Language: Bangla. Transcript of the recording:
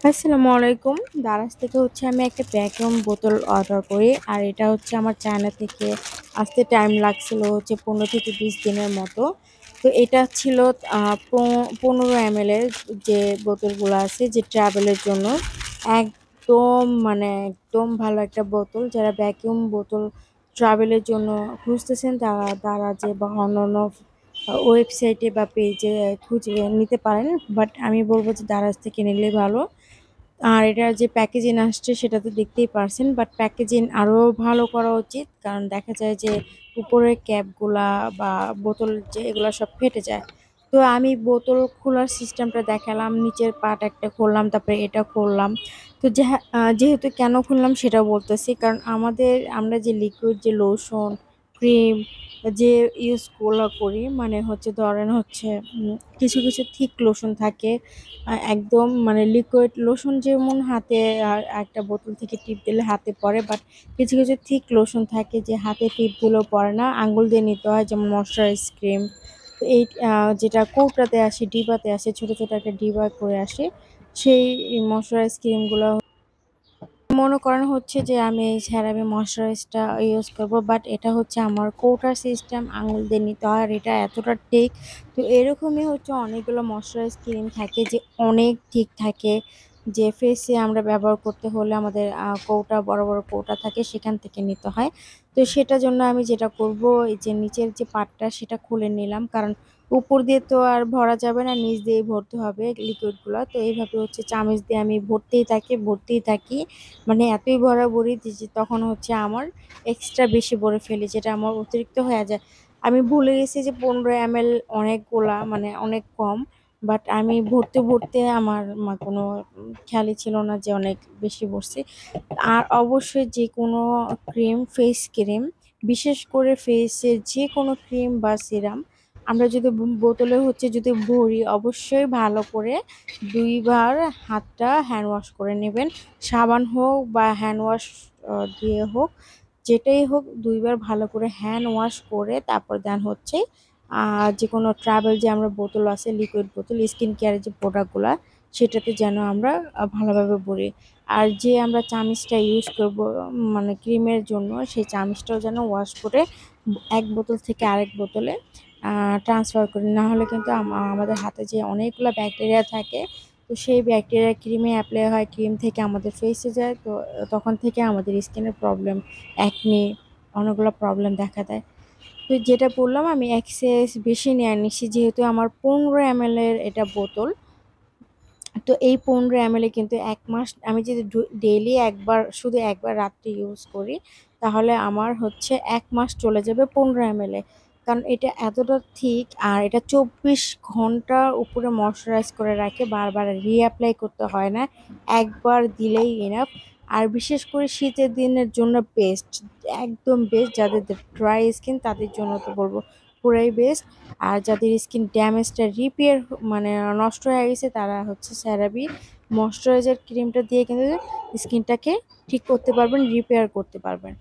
আসসালামু আলাইকুম। দারাজ থেকে আমি একটা ভ্যাকুয়াম বোতল অর্ডার করি। আর এটা আমার চায়না থেকে আসতে টাইম লাগছিল ১৫ থেকে ২০ দিনের মতো। তো এটা ছিল ১৫ ml এর যে বোতলগুলো আছে যে ট্রাভেলের জন্য। একদম ভালো একটা বোতল। যারা ভ্যাকুয়াম বোতল ট্রাভেলের জন্য খুঁজতেছেন তারা দারাজে বা অন্যান্য ওয়েবসাইটে বা পেজে খুঁজে নিতে পারেন। বাট আমি বলব যে দারাজ থেকে নিলেই ভালো। আর এটার যে প্যাকেজিং আসছে সেটা তো দেখতেই পারছেন, বাট প্যাকেজিং আরো ভালো করা উচিত। কারণ দেখা যায় যে উপরের ক্যাপগুলা বা বোতল যে এগুলা সব ফেটে যায়। তো আমি বোতল খোলার সিস্টেমটা দেখালাম, নিচের পার্ট একটা খুললাম, তারপরে এটা করলাম। তো যেহেতু কেন খুললাম সেটাও বলতেছি। কারণ আমরা যে লিকুইড যে লোশন, ক্রিম যে ইউজ করি, মানে ধরেন কিছু কিছু থিক লোশন থাকে, একদম মানে লিকুইড লোশন যেমন হাতে আর একটা বোতল থেকে টিপ দিলে হাতে পড়ে, বাট কিছু কিছু থিক লোশন থাকে যে হাতে টিপ দিলেও পড়ে না, আঙ্গুল দিয়ে নিতে হয়, যেমন ময়শ্চারাইজ ক্রিম। তো এই যেটা কৌটাতে আসে, ডিবাতে আসে, ছোট ছোট একটা ডিবা করে আসে, সেই ময়শ্চারাইজ ক্রিমগুলো মনে করেন যে আমি এই CeraVe ময়শ্চারাইজটা ইউজ করব, বাট এটা আমার কোটার সিস্টেম, আঙুল দিয়ে নিতে হয়, আর এটা এতটা টেক। তো এরকমই অনেকগুলো ময়শ্চারাইজ ক্রিম থাকে যে অনেক ঠিক থাকে, যে ফেসে আমরা ব্যবহার করতে হলে আমাদের কৌটা, বড় বড় কৌটা থাকে, সেখান থেকে নিতে হয়। তো সেটার জন্য আমি যেটা করব, এই যে নিচের যে পার্টটা সেটা খুলে নিলাম, কারণ উপর দিয়ে তো আর ভরা যাবে না, নিচ দিয়েই ভরতে হবে লিকুইডগুলো। তো এইভাবে চামচ দিয়ে আমি ভরতেই থাকি, মানে এতই ভরাভরি যে তখন আমার এক্সট্রা বেশি ভরে ফেলি, যেটা আমার অতিরিক্ত হয়ে যায়। আমি ভুলে গেছি যে 15 ml অনেকগুলা, মানে অনেক কম। বাট আমি ভরতে ভরতে আমার কোনো খেয়ালই ছিল না যে অনেক বেশি ভরছি। আর অবশ্যই যে কোনো ক্রিম, ফেস ক্রিম, বিশেষ করে ফেসের যে কোনো ক্রিম বা সিরাম আমরা যদি বোতলে যদি ভরি, অবশ্যই ভালো করে 2 বার হাতটা হ্যান্ড ওয়াশ করে নেবেন। সাবান হোক বা হ্যান্ড ওয়াশ দিয়ে হোক, যেটাই হোক, 2 বার ভালো করে হ্যান্ড ওয়াশ করে তারপর দেন যে কোনো ট্রাভেল যে আমরা বোতল আছে, লিকুইড বোতল, স্কিন কেয়ারের যে প্রোডাক্টগুলা, সেটাতে যেন আমরা ভালোভাবে ভরি। আর যে আমরা চামিচটা ইউজ করব মানে ক্রিমের জন্য, সেই চামিচটাও যেন ওয়াশ করে এক বোতল থেকে আরেক বোতলে ট্রান্সফার করি। না হলে কিন্তু আমাদের হাতে যে অনেকগুলো ব্যাকটেরিয়া থাকে, তো সেই ব্যাকটেরিয়া ক্রিমে অ্যাপ্লাই হয়, ক্রিম থেকে আমাদের ফেসে যায়। তো তখন থেকে আমাদের স্কিনের প্রবলেম, একনি, অনেকগুলো প্রবলেম দেখা দেয়। তো যেটা বললাম, আমি এক্সেস বেশি নিয়ে নিছি, যেহেতু আমার 15 ml এর এটা বোতল। তো এই 15 ml কিন্তু 1 মাস আমি যদি ডেইলি শুধু একবার রাত্রে ইউজ করি, তাহলে আমার 1 মাস চলে যাবে 15 ml এ। কারণ এটা এতটা ঠিক, আর এটা 24 ঘন্টা উপরে ময়শ্চারাইজ করে রাখে, বারবার রিঅ্যাপ্লাই করতে হয় না, একবার দিলেই এনাফ। আর বিশেষ করে শীতের দিনের জন্য বেস্ট, একদম বেস্ট। যাদের ড্রাই স্কিন তাদের জন্য তো বলবো পুরাই বেস্ট। আর যাদের স্কিন ড্যামেজটা রিপেয়ার, মানে নষ্ট হয়ে গেছে, তারা CeraVe ময়শ্চারাইজার ক্রিমটা দিয়ে কিন্তু স্কিনটাকে ঠিক করতে পারবেন, রিপেয়ার করতে পারবেন।